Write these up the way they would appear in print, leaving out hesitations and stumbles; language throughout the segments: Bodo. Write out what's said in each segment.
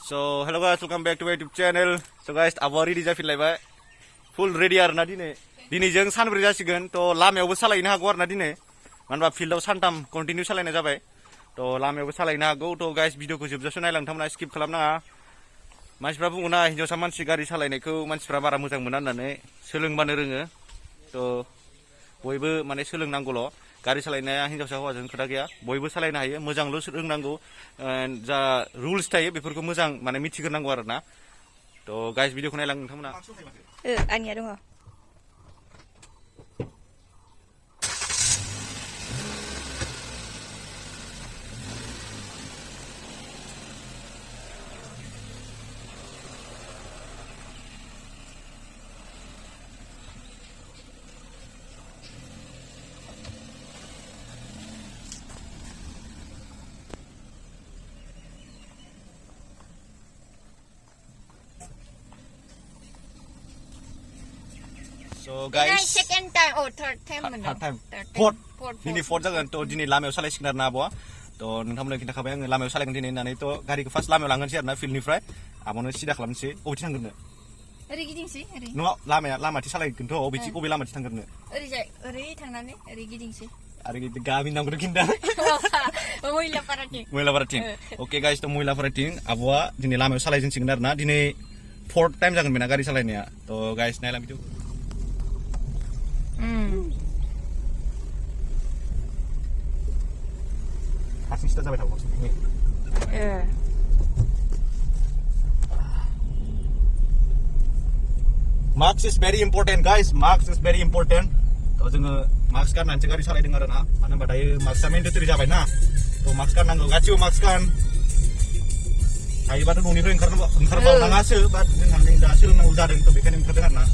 So hello guys, welcome back to my YouTube channel. So guys, abari ready जाफिनलायबाय. Full ready आरोना दिनै जों सानब्रै जासिगोन थ' लामायावबो सालायनो हागौ आरोना दिनै मानो होनबा फिल्डआव सानथाम कन्टिनिउ सालायनाय जाबाय थ' लामायावबो सालायनो हागौ थ' गाइस भिडिअखौ जोबजासिम नायलांथांमोना स्किप खालामनाङा मानसिफ्रा बुङोना हिनजावसा मानसि गारि सालायनायखौ मानसिफ्रा बारा मोजां मोना होननानै सोलोंबानो रोङो थ' बयबो माने सोलोंनांगौल' गारि सालायनाया हिनजावसा हौवाजों खोथा गैया बयबो सालायनो हायो मोजांल' रोंनांगौ जा रुल्स थायो बेफोरखौ मोजां माने मिथिग्रोनांगौ आरोना थ' गाइस भिडिअखौ नायलां नोंथांमोना आंनिया दङ So guys, second time third time fourth दिनै fourth जागोन थ' दिनै लामायाव सालायसिगोन आरोना आब'आ थ' नोंथांमोननो खिन्थाखाबाय आङो लामायाव सालायगोन दिनै होननानै थ' गारिखौ फार्स्ट लामायाव लांगोनसै आरोना फिल्डनिफ्राय आब'नो सिदा खालामनोसै अबेथि थांगोरनो ओरै गिदिंसै ओरै नङा लामाथि सालायगोनथ' अबे लामाथि थांगोरनो ओरै थांनानै ओरै गिदिंसै आरो गामि नांगौ खिन्था मैलापाराथिं अके गाइस थ' मैलापाराथिं आब'आ दिनै लामायाव सालायजेनसिगोन आरोना दिनै फोर्थ टाइम जागोन बेना गारि सालायनाया थ' गाइस नायलां भिडिअ हारसिं सिदा जाबाय थागौ मार्क्स इज भेरि इम्पर्टेन्ट गाइस मार्क्स इज भेरि इम्पर्टेन्ट थ' जोङो मार्क्स गाननानैसो गारि सालायदों आरो ना मानो होनबा दायो मार्क्सआ मेन्डेटरि जाबाय ना थ' मार्क्स गाननांगौ गासिबो मार्क्स गान हायोबाथ' न'निफ्राय ओंखारबावनाङासो बाट जोंहा नै दा सोलोंनांगौ जादों थ' बेखायनो ओंखारदों आरो ना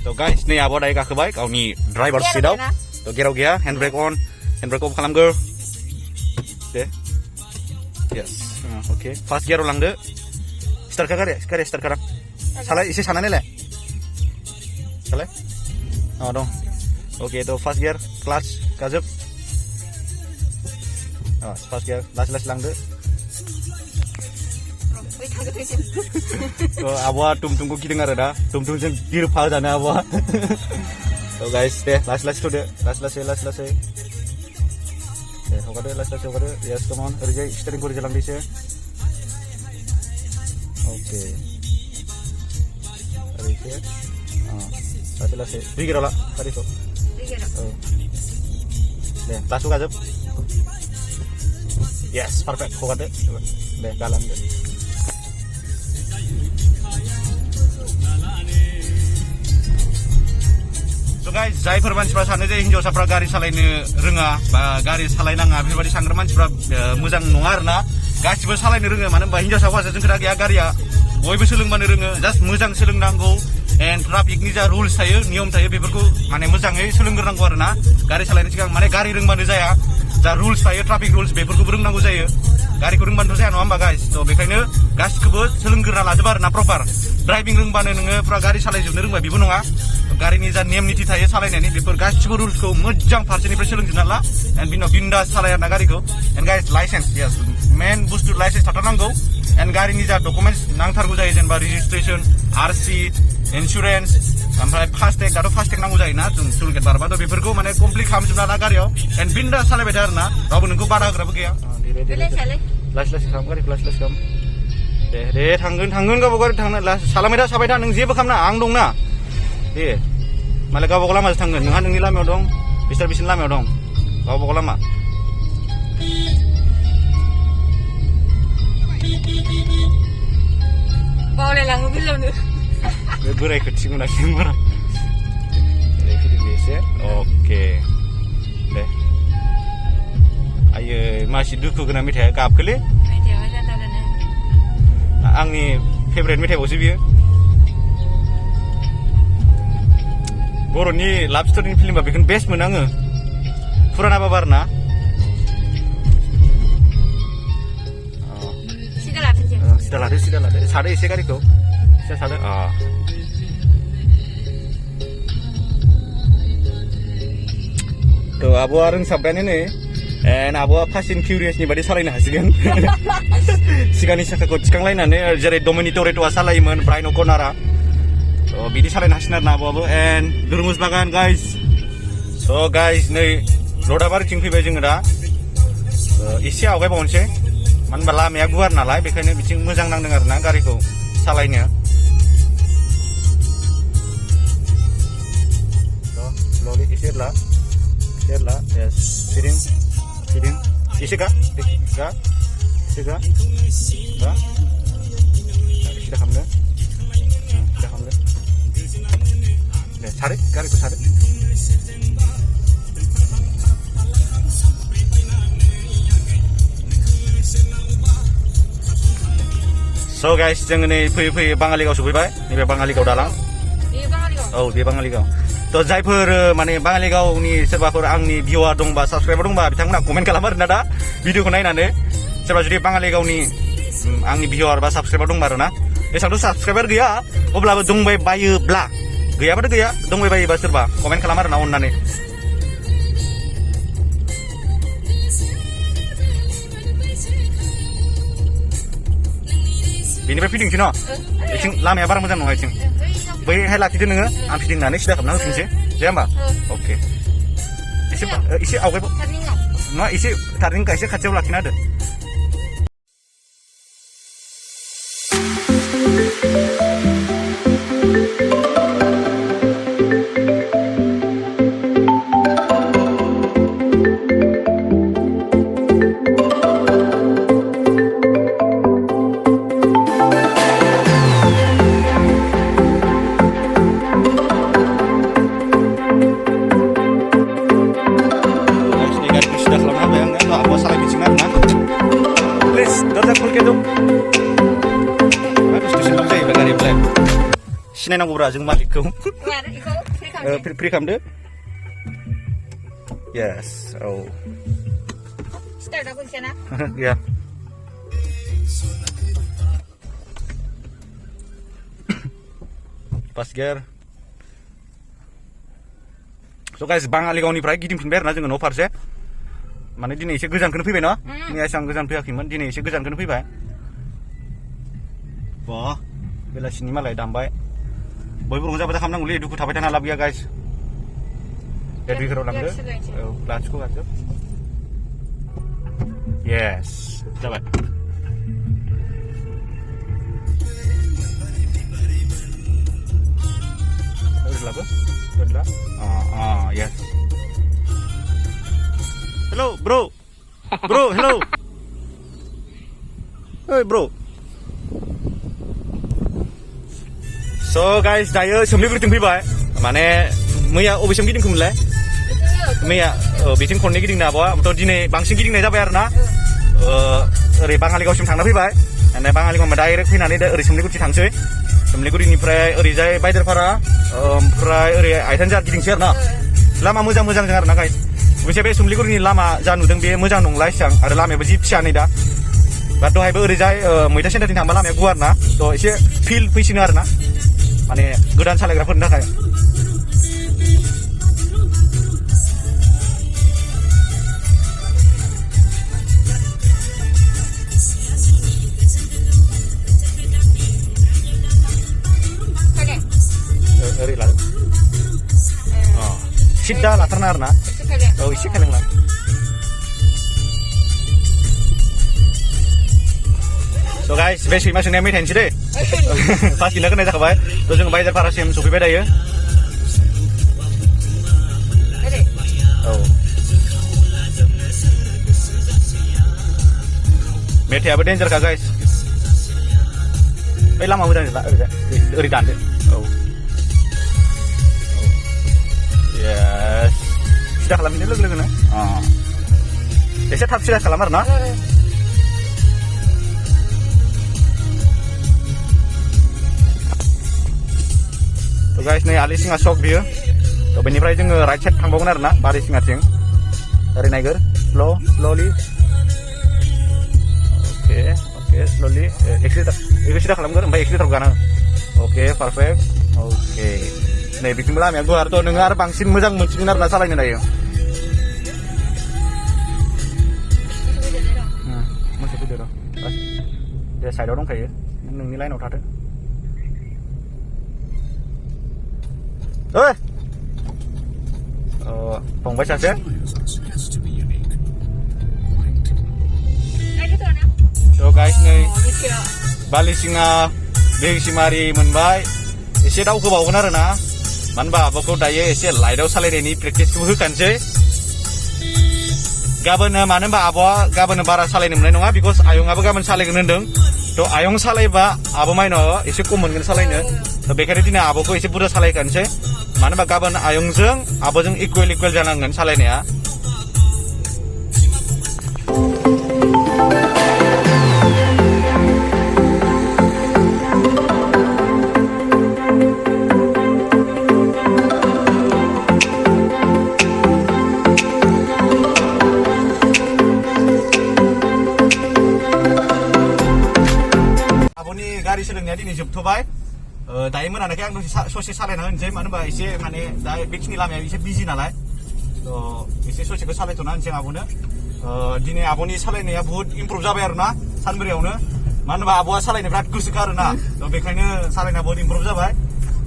थ' गाइस नै आब'आ दायो गाखोबाय गावनि ड्राइभार सिटआव थ' गेराव गैया हेन्डब्रेक अफ खालामगोर दे यस अके फार्स्ट गियाराव लांदो स्टार्ट गारिया स्टार्ट खालाम सालाय एसे सानानै नायलाय सालाय दं अके थ' फार्स्ट गियार क्लाच गाजोब फार्स्ट गियार लासै लासै लांदो थ' आब'आ टुमटुमखौ गिदों आरो दा टुमटुमजों बिरफा जानो आब'आ थ' गाइस दे लासै लासै थ'दो लासै दे हगारदो लासै हगारदो येस कम अन ओरैजाय स्टियारिंखौ ओरैजाय लांदो एसे अके ओरैजाय लासै दुइ गियाराव ला गारिखौ दे क्लासखौ गाजोब येस पारफेक्ट हगारदो दे गालांदो गाइस जायफोर मानसिफ्रा सानो जे हिनजावसाफ्रा गारि सालायनो रोङा बा गारि सालायनाङा बेफोरबायदि सानग्रा मानसिफ्रा मोजां नङा आरोना गासिबो सालायनो रोङो मानो होनबा हिनजावसा हौवासाजों खोथा गैया गारिया बयबो सोलोंबानो रोङो जास्ट मोजां सोलोंनांगौ एन्ड ट्राफिकनि जा रुल्स थायो नियम थायो बेफोरखौ माने मोजाङै सोलोंग्रोनांगौ आरोना गारि सालायनो सिगां माने गारि रोंबानो जाया जा रुल्स थायो ट्राफिक रुल्स बेफोरखौबो रोंनांगौ जायो गारिखौ रोंबानोथ' जाया नङा होमबा गाइस थ' बेखायनो गासिखौबो सोलोंग्रोना लाजोबा आरोना प्रपार ड्राइभिं रोंबानो नोङो फुरा गारि सालायजोबनो रोंबाय बेबो नङा गारिनि जा नेम निथि थायो सालायनायनि बेफोर गासिबो रुल्सखौ मोजां फारसेनिफ्राय सोलोंजोबना ला एन्ड बिनि उनाव बिन्दास सालाय आरोना गारिखौ एन्ड गाइस लाइसेन्स येस मेन बुस्थु लाइसेन्स थाथारनांगौ एन्ड गारिनि जा डकुमेन्टस नांथारगौ जायो जेनेबा रेजिस्ट्रेसन आरसि इन्सुरेन्स ओमफ्राय फास्टेग दाथ' फास्टेग नांगौ जायोना जों टुल गेट बारबाथ' बेफोरखौ माने कमप्लिट खालामजोबना ला गारियाव एन्ड बिन्दास सालायबाय था आरोना रावबो नोंखौ बादा होग्राबो गैया लासै खालाम गारिखौ लासै खालाम दे थांगोन गावबा गारि थांनो सालायबाय था नों जेबो खालामना आं दंना दे मालाय गावबागाव लामाजों थांगोन नोंहा नोंनि लामायाव दं बिसोरनि लामायाव दं गावबागाव लामा बावलायलाङो बिलावनो बे बोरायखौ थिग मोनाखै बारा एसे अके दे आयै मासि दुखु गोनां मेथाइया गाबखोलै आंनि फेभरेट मेथाइबावसो बियो बर'नि लाभ स्ट'रिनि फिल्मबा बेखौनो बेस्ट मोनो आङो फुराना बाबा आरोना Sidah lade. Sade isi gaरिखौ. Sidah sade. Tuh, abuah roंसाबबाय ini. Abuah Fast and Furious-नि बादि सालायनो हासिगोन. सिगांनि साखाखौ थिखांलायनानै जेरै Dominitoretto सालायोमोन Brian O'Connor-आ. बिदि सालायनो हासिगोन आरोना आबुआबो. दुरमुस बागान guys. So guys, नै रडाबारिथिं फैबाय जोङो दा. एसे आवगायबावनोसै. मानो होनबा लामाया गुवार नालाय बेखायनो बिथिं मोजां नांदों आरोना गारिखौ सालायनो. Slowly एसे ला. Yes. Sitting. Isi kah? Sudah kamu. Cari, gariku cari. So guys, जों नै फैयै बाङालिगाव सफैबाय. नैबे बाङालिगाव दालां. औ, बे बाङालिगाव. तो जायफोर माने बाङालिगावनि सोरबाफोर आंनि भिउआर दंबा साबस्क्राइबार दंबा बिथांमोना कमेन्ट खालाम आरोना दा भिडिअखौ नायनानै सोरबा जुदि बाङालिगावनि आंनि भिउआर बा साबस्क्राइबार दंबा आरोना एसांथ' साबस्क्राइबार गैया अब्लाबो दंबाय बायोब्ला गैयाबाथ' गैया दंबाय बायोबा सोरबा कमेन्ट खालाम आरोना अननानै बेनिफ्राय फैदोंसै न' इथिं लामाया बारा मोजां नङा इथिं बैहाय लाखिदो नोङो आं फिदिंनानै सिदा खालामना होफिनसै दे होमबा अके एसे आवगाय नङा एसे टार्निंखौ एसे खाथियाव लाखिना होदो सिनायनांगौब्रा जों मालिकखौ फ्रि खालामदो yes औ स्टार्टआ फैसा ना या फार्स्ट गियार स' गाइस बाङालिगावनिफ्राय गिदिंफिनबाय आरोना जोङो न' फारसे माने दिनै एसे गोजानखौनो फैबाय न' मैया एसेबां गोजान फैयाखैमोन दिनै एसे गोजानखौनो फैबाय बा बेलासिनि मालाय दामबाय बयबो रंजा बाजा खालामनांगौलै दुखु थाबाय थानो लाब गैया गाइस एडभिकेटआव लांदो औ लाथिख' गारजोब येस जाबाय ओरै लाबो ओरै ला येस हेलौ ब्र' हेलौ ओइ ब्र' So guys, dayo सोमलिगुरिथिं फैबाय माने मैया अबेसिम गिदिंखोमोनलाय मैया बिथिं खननै गिदिंनो हाबावा ओमफ्राय दिनै बांसिन गिदिंनाय जाबाय आरोना ओरै बाङालिगावसिम थांना फैबाय माने बाङालिगाव डाइरेक्ट फैनानै दा ओरै सोमलिगुरिथिं थांसै सोमलिगुरिनिफ्राय ओरैजाय बायदेरपारा ओमफ्राय ओरै आइथानजार गिदिंसै आरोना लामा मोजां जों आरोना गाइस मोनसे बे सोमलिगुरिनि लामा जा नुदों बे मोजां नंला एसेबां आरो लामायाबो जि फिसा नै दा बा दहायबो ओरैजाय मैथा सेन्टारथिं थांबा लामाया गुवार ना थ' एसे फिल फैसिनो आरोना माने गोदान सालायग्राफोरनि थाखाय ओरै लादो सिद्दा लाथारना आरोना औ एसे खालेंला So guys, बे सैमा सोंनाया मेथाइनोसै दे फार्स्ट गिना खोनाय जाखाबाय थ' जों बायदेरपारासिम सफैबाय दायो औ मेथाइयाबो डेन्जारखा गाइस बै लामा मोजां जोबला ओरै दानदो औ येस सिदा खालामफिनदो लोगो लोगोनो एसे थाब सिदा खालाम आरोना guys नै आलिसिङा सक बियो थ' बेनिफ्राय जोङो राइट साइड थांबावगोन आरोना बारिसिङाथिं ओरै नायगोर स्ल'लि अके Oke, slowly. Exit खालामगोन ओमफ्राय exit गाना. Oke, perfect. Oke. Nih bikin lameya gua harus dengar bangsir मोजां मोनसिगोन आरोना सालायनो दायो. Masih fैदो र'. दे साइडआव दंखायो. नोंनि लाइनाव थादो. ओइ! फंबाय सासे. So guys nih Balisinga Bengsimari मोनबाय एसे दावखोबावगोन आरो ना मानो होनबा आब'खौ दायो एसे लाइटआव सालायनायनि प्रेक्टिसखौ होखानोसै गाबोन मानो होनबा आब'आ गाबोन बारा सालायनो मोननाय नङा बिकज आयंआबो गाबोन सालायगोन होनदों थ' आयं सालायबा आब' माइनाव एसे खम मोनगोन सालायनो थ' बेखायनो दिनै आब'खौ एसे बुरजा सालायखानोसै मानो होनबा गाबोन आयंजों आब'जों इकुवेल जानांगोन सालायनाया गारि सोलोंनाया दिनै जोबथ'बाय दायो मोनानायखाय आं ससे सालायना होनोसै मानो होनबा एसे माने दा बेखिनि लामाया एसे बिजि नालाय थ' एसे ससेखौ सालायथ'ना होनोसै आब'नो दिनै आब'नि सालायनाया बुहुत इमप्रुभ जाबाय आरो ना सानब्रैयावनो मानो होनबा आब'आ सालायनो बिराद गोसोखा आरो ना थ' बेखायनो सालायना बुहुत इमप्रुभ जाबाय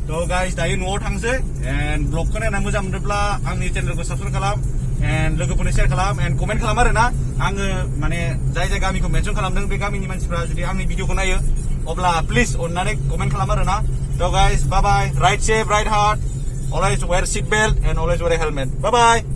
थ' गाइस दायो न'आव थांसै एन्ड ब्लगखौ नायना मोजां मोनोब्ला आंनि चेनेलखौ साबसक्राइब खालाम एन्ड लोगोफोरनो शेयार खालाम एन्ड कमेन्ट खालाम आरो ना आङो माने जाय गामिखौ मेनसन खालामदों बे गामिनि मानसिफ्रा जुदि आंनि भिडिअखौ नायो अब्ला प्लिज अननानै कमेन्ट खालाम आरो ना थ' guys bye bye ride safe ride hard always wear seat belt and always wear a helmet bye bye